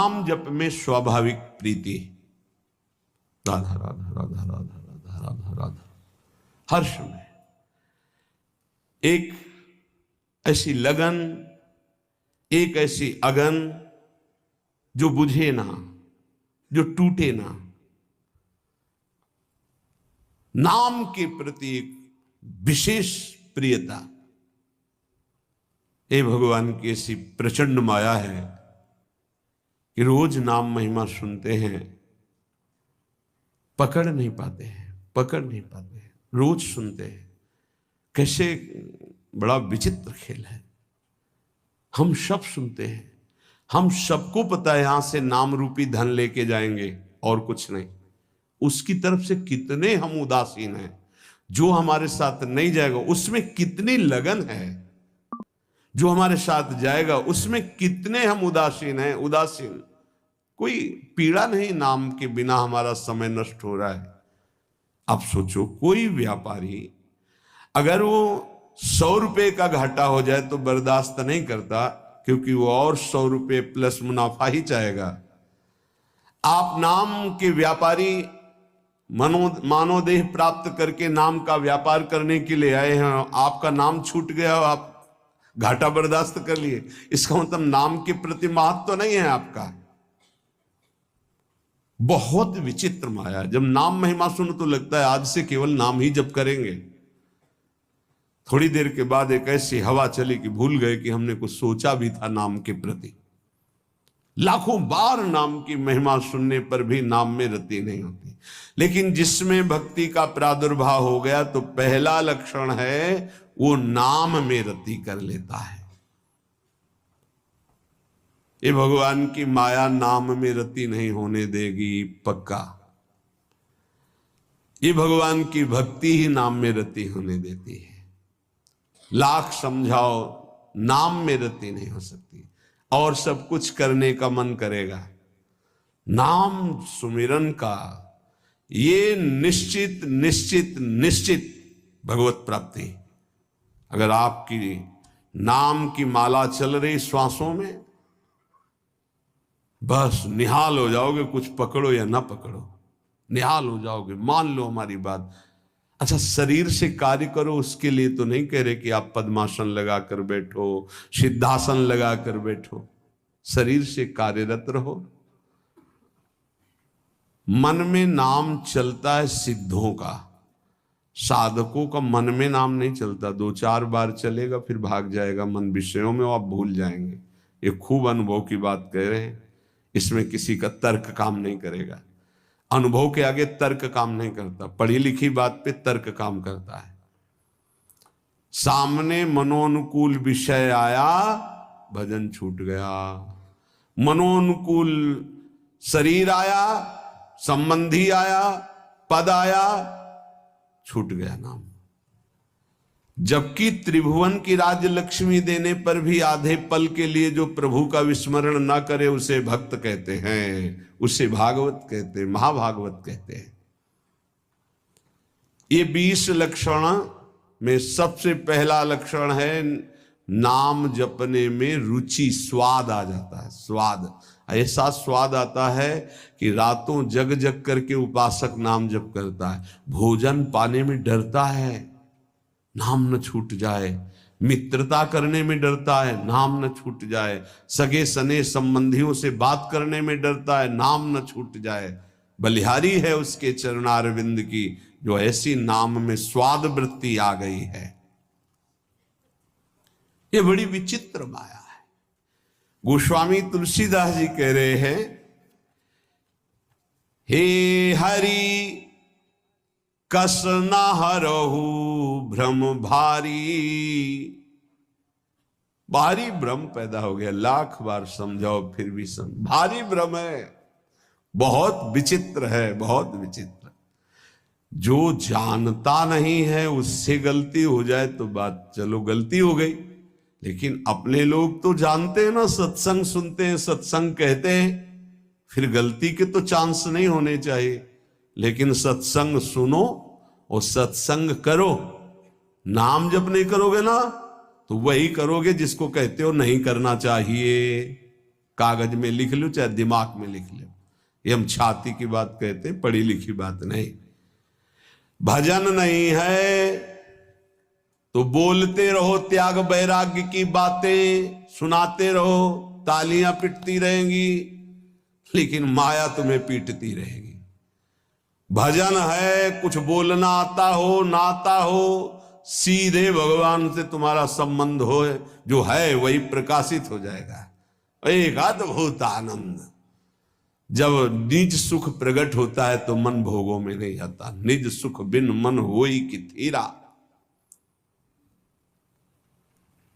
नाम जप में स्वाभाविक प्रीति, राधा राधा राधा राधा राधा राधा राधा, हर्ष में एक ऐसी लगन, एक ऐसी अगन जो बुझे ना, जो टूटे ना। नाम के प्रति एक विशेष प्रियता। हे भगवान की ऐसी प्रचंड माया है कि रोज नाम महिमा सुनते हैं, पकड़ नहीं पाते हैं, रोज सुनते हैं। कैसे बड़ा विचित्र खेल है। हम सब सुनते हैं, हम सबको पता है यहां से नाम रूपी धन लेके जाएंगे और कुछ नहीं। उसकी तरफ से कितने हम उदासीन हैं। जो हमारे साथ नहीं जाएगा उसमें कितनी लगन है, जो हमारे साथ जाएगा उसमें कितने हम उदासीन हैं। उदासीन, कोई पीड़ा नहीं नाम के बिना हमारा समय नष्ट हो रहा है। अब सोचो, कोई व्यापारी अगर वो 100 रुपए का घाटा हो जाए तो बर्दाश्त नहीं करता, क्योंकि वो और 100 रुपए प्लस मुनाफा ही चाहेगा। आप नाम के व्यापारी मानवदेह प्राप्त करके नाम का व्यापार करने के लिए आए हैं, आपका नाम छूट गया, आप घाटा बर्दाश्त कर लिए, इसका मतलब नाम के प्रति महत्व तो नहीं है आपका। बहुत विचित्र माया। जब नाम महिमा सुनो तो लगता है आज से केवल नाम ही जप करेंगे। थोड़ी देर के बाद एक ऐसी हवा चली कि भूल गए कि हमने कुछ सोचा भी था नाम के प्रति। लाखों बार नाम की महिमा सुनने पर भी नाम में रति नहीं होती। लेकिन जिसमें भक्ति का प्रादुर्भाव हो गया तो पहला लक्षण है वो नाम में रति कर लेता है। ये भगवान की माया नाम में रति नहीं होने देगी, पक्का। ये भगवान की भक्ति ही नाम में रति होने देती है। लाख समझाओ, नाम में रति नहीं हो सकती। और सब कुछ करने का मन करेगा, नाम सुमिरन का ये निश्चित निश्चित निश्चित भगवत प्राप्ति। अगर आपकी नाम की माला चल रही श्वासों में, बस निहाल हो जाओगे। कुछ पकड़ो या ना पकड़ो, निहाल हो जाओगे। मान लो हमारी बात। अच्छा, शरीर से कार्य करो, उसके लिए तो नहीं कह रहे कि आप पद्मासन लगाकर बैठो, सिद्धासन लगाकर बैठो। शरीर से कार्यरत रहो। मन में नाम चलता है सिद्धों का, साधकों का मन में नाम नहीं चलता। 2-4 बार चलेगा फिर भाग जाएगा मन विषयों में, आप भूल जाएंगे। ये खूब अनुभव की बात कह रहे हैं, इसमें किसी का तर्क काम नहीं करेगा। अनुभव के आगे तर्क काम नहीं करता, पढ़ी लिखी बात पे तर्क काम करता है। सामने मनोनुकूल विषय आया, भजन छूट गया। मनोनुकूल शरीर आया, संबंधी आया, पद आया, छूट गया नाम। जबकि त्रिभुवन की राज्य लक्ष्मी देने पर भी आधे पल के लिए जो प्रभु का विस्मरण ना करे उसे भक्त कहते हैं, उसे भागवत कहते हैं, महाभागवत कहते हैं। ये 20 लक्षण में सबसे पहला लक्षण है नाम जपने में रुचि, स्वाद आ जाता है। स्वाद, ऐसा स्वाद आता है कि रातों जग जग करके उपासक नाम जप करता है। भोजन पाने में डरता है, नाम न छूट जाए। मित्रता करने में डरता है, नाम न छूट जाए। सगे सने संबंधियों से बात करने में डरता है, नाम न छूट जाए। बलिहारी है उसके चरणारविंद की, जो ऐसी नाम में स्वाद वृत्ति आ गई है। ये बड़ी विचित्र माया है। गोस्वामी तुलसीदास जी कह रहे हैं, हे हरि कस न हरहु भ्रम भारी। भारी भ्रम पैदा हो गया, लाख बार समझाओ फिर भी भारी भ्रम है। बहुत विचित्र है, बहुत विचित्र। जो जानता नहीं है उससे गलती हो जाए तो बात चलो गलती हो गई, लेकिन अपने लोग तो जानते हैं ना, सत्संग सुनते हैं, सत्संग कहते हैं, फिर गलती के तो चांस नहीं होने चाहिए। लेकिन सत्संग सुनो और सत्संग करो। नाम जब नहीं करोगे ना तो वही करोगे जिसको कहते हो नहीं करना चाहिए। कागज में लिख लो चाहे दिमाग में लिख लो, ये हम छाती की बात कहते हैं, पढ़ी लिखी बात नहीं। भजन नहीं है तो बोलते रहो त्याग वैराग्य की बातें, सुनाते रहो, तालियां पिटती रहेंगी, लेकिन माया तुम्हें पीटती रहेगी। भजन है कुछ बोलना आता हो ना आता हो, सीधे भगवान से तुम्हारा संबंध हो, जो है वही प्रकाशित हो जाएगा। एक अद्भुत आनंद। जब निज सुख प्रकट होता है तो मन भोगों में नहीं आता। निज सुख बिन मन होई कि थीरा।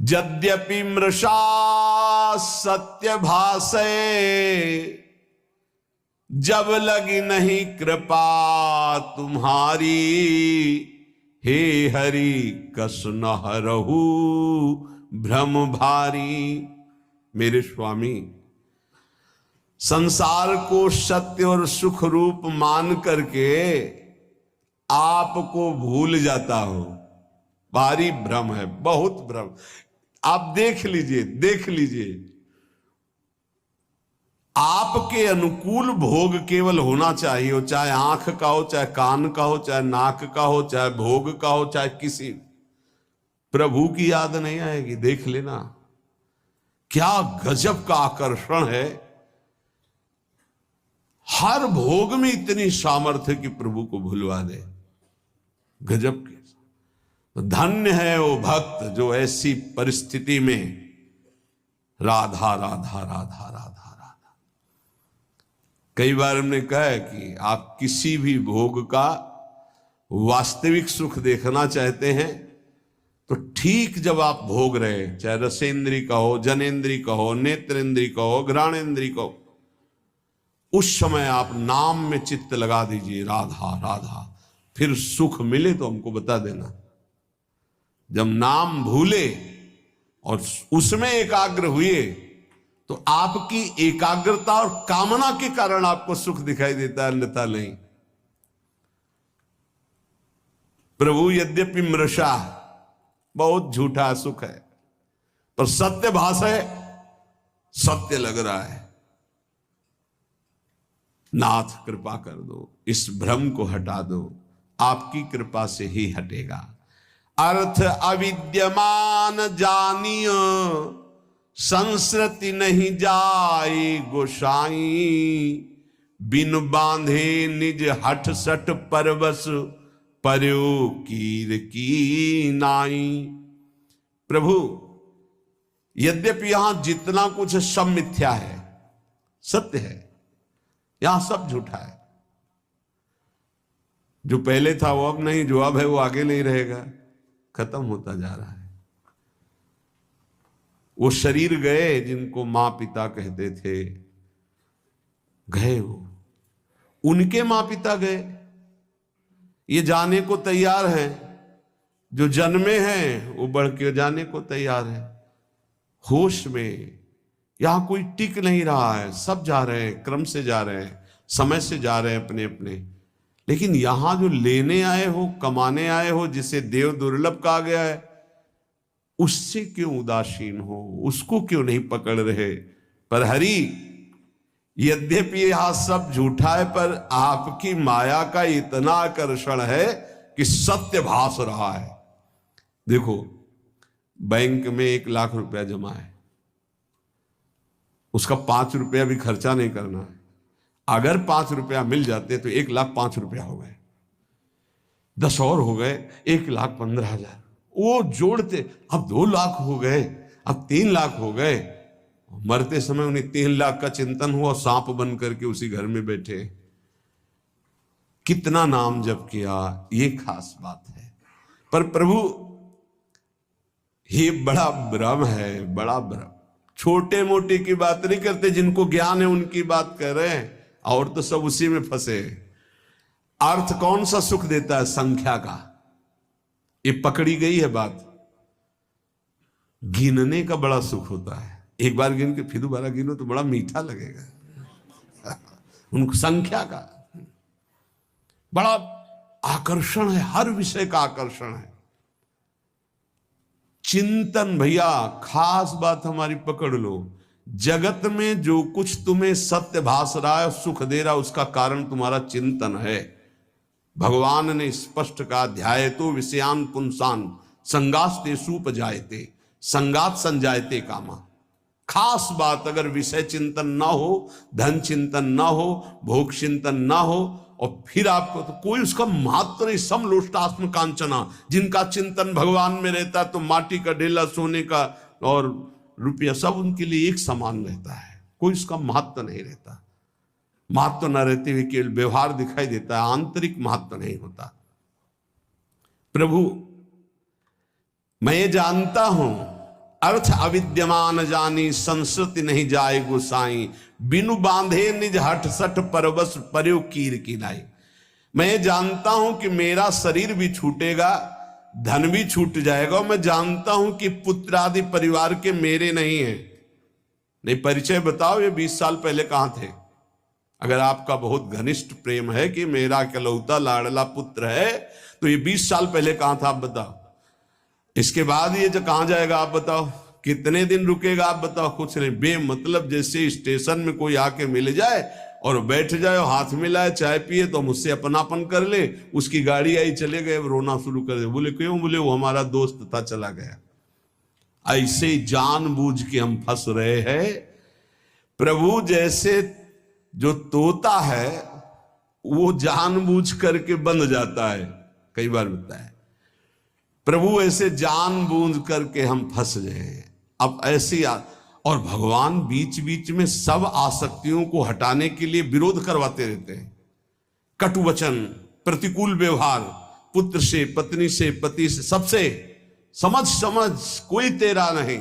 यद्यपि मृषा सत्य भाषे, जब लगी नहीं कृपा तुम्हारी, हे हरि कस न हरहु भ्रम भारी। मेरे स्वामी, संसार को सत्य और सुख रूप मान करके आपको भूल जाता हो, भारी भ्रम है, बहुत भ्रम। आप देख लीजिए, देख लीजिए, आपके अनुकूल भोग केवल होना चाहिए, हो चाहे आंख का हो, चाहे कान का हो, चाहे नाक का हो, चाहे भोग का हो, चाहे किसी। प्रभु की याद नहीं आएगी। देख लेना क्या गजब का आकर्षण है। हर भोग में इतनी सामर्थ्य कि प्रभु को भुलवा दे। गजब की। तो धन्य है वो भक्त जो ऐसी परिस्थिति में राधा राधा राधा राधा राधा। कई बार हमने कहा है कि आप किसी भी भोग का वास्तविक सुख देखना चाहते हैं तो ठीक जब आप भोग रहे, चाहे रसेंद्री का हो, जनेन्द्री का हो, नेत्रेंद्री का हो, घ्राणेन्द्री का हो, उस समय आप नाम में चित्त लगा दीजिए, राधा राधा। फिर सुख मिले तो हमको बता देना। जब नाम भूले और उसमें एकाग्र हुए तो आपकी एकाग्रता और कामना के कारण आपको सुख दिखाई देता है, अन्यथा नहीं। प्रभु यद्यपि मृषा, बहुत झूठा सुख है, पर सत्य भास है, सत्य लग रहा है। नाथ कृपा कर दो, इस भ्रम को हटा दो, आपकी कृपा से ही हटेगा। अर्थ अविद्यमान जानिय, संस्कृति नहीं जाए गोसाई। बिन बांधे निज हठ सठ परवश, पर्यो कीर की नाई। प्रभु, यद्यपि यहां जितना कुछ सब मिथ्या है, सत्य है, यहां सब झूठा है। जो पहले था वो अब नहीं, जो अब है वो आगे नहीं रहेगा, खत्म होता जा रहा है। वो शरीर गए जिनको मां पिता कहते थे, गए वो, उनके मां पिता गए। ये जाने को तैयार हैं, जो जन्मे हैं वो बढ़ के जाने को तैयार है। होश में यहां कोई टिक नहीं रहा है, सब जा रहे हैं, क्रम से जा रहे हैं, समय से जा रहे हैं अपने अपने। लेकिन यहां जो लेने आए हो, कमाने आए हो, जिसे देव दुर्लभ कहा गया है, उससे क्यों उदासीन हो, उसको क्यों नहीं पकड़ रहे। पर हरि, यद्यपि यह सब झूठा है, पर आपकी माया का इतना आकर्षण है कि सत्य भास रहा है। देखो, बैंक में 1 लाख रुपया जमा है, उसका 5 रुपया भी खर्चा नहीं करना है। अगर 5 रुपया मिल जाते तो 1,05,000 रुपया हो गए, 10 और हो गए 1,15,000। वो जोड़ते अब 2 लाख हो गए, अब 3 लाख हो गए। मरते समय उन्हें 3 लाख का चिंतन हुआ, सांप बन करके उसी घर में बैठे। कितना नाम जप किया, ये खास बात है। पर प्रभु, ये बड़ा भ्रम है, बड़ा भ्रम। छोटे मोटे की बात नहीं करते, जिनको ज्ञान है उनकी बात कर रहे हैं, और तो सब उसी में फंसे। अर्थ कौन सा सुख देता है? संख्या का। ये पकड़ी गई है बात। गिनने का बड़ा सुख होता है, एक बार गिन के फिर दोबारा गिनो तो बड़ा मीठा लगेगा। उनको संख्या का बड़ा आकर्षण है, हर विषय का आकर्षण है। चिंतन, भैया खास बात हमारी पकड़ लो, जगत में जो कुछ तुम्हें सत्य भास रहा है, सुख दे रहा, उसका कारण तुम्हारा चिंतन है। भगवान ने स्पष्ट कहा, ध्यायतो विषयान पुंसान संगास्ते सुपजायते संगात संजायते कामा। खास बात, अगर विषय चिंतन ना हो, धन चिंतन ना हो, भोग चिंतन ना हो, और फिर आपको तो कोई उसका महत्व नहीं। समलोष्टास्म कांचना, जिनका चिंतन भगवान में रहता है तो माटी का ढेला, सोने का और रुपया सब उनके लिए एक समान रहता है, कोई उसका महत्व नहीं रहता। महत्व न रहते हुए केवल व्यवहार दिखाई देता है, आंतरिक महत्व नहीं होता। प्रभु मैं ये जानता हूं, अर्थ अविद्यमान जानी, संस्कृति नहीं जाए गोसाई, बिनु बांधे निज हठ सठ परवश पर्यो कीर की लाई। मैं ये जानता हूं कि मेरा शरीर भी छूटेगा, धन भी छूट जाएगा, मैं जानता हूं कि पुत्र आदि परिवार के मेरे नहीं है। नहीं, परिचय बताओ, ये 20 साल पहले कहां थे? अगर आपका बहुत घनिष्ठ प्रेम है कि मेरा इकलौता लाडला पुत्र है, तो ये 20 साल पहले कहां था आप बताओ। इसके बाद ये जो कहां जाएगा आप बताओ, कितने दिन रुकेगा आप बताओ। कुछ नहीं, बेमतलब जैसे स्टेशन में कोई आके मिल जाए और बैठ जाए, हाथ मिलाए, चाय पिए तो मुझसे अपनापन कर ले, उसकी गाड़ी आई, चले गए, रोना शुरू कर दे। बोले क्यों? बोले वो हमारा दोस्त था, चला गया। ऐसे जानबूझ के हम फंस रहे हैं। प्रभु जैसे जो तोता है वो जानबूझ करके बंद जाता है, कई बार होता है। प्रभु ऐसे जानबूझ करके हम फंस गए। अब ऐसी और भगवान बीच बीच में सब आसक्तियों को हटाने के लिए विरोध करवाते रहते हैं। कटु वचन, प्रतिकूल व्यवहार, पुत्र से, पत्नी से, पति से, सबसे समझ कोई तेरा नहीं।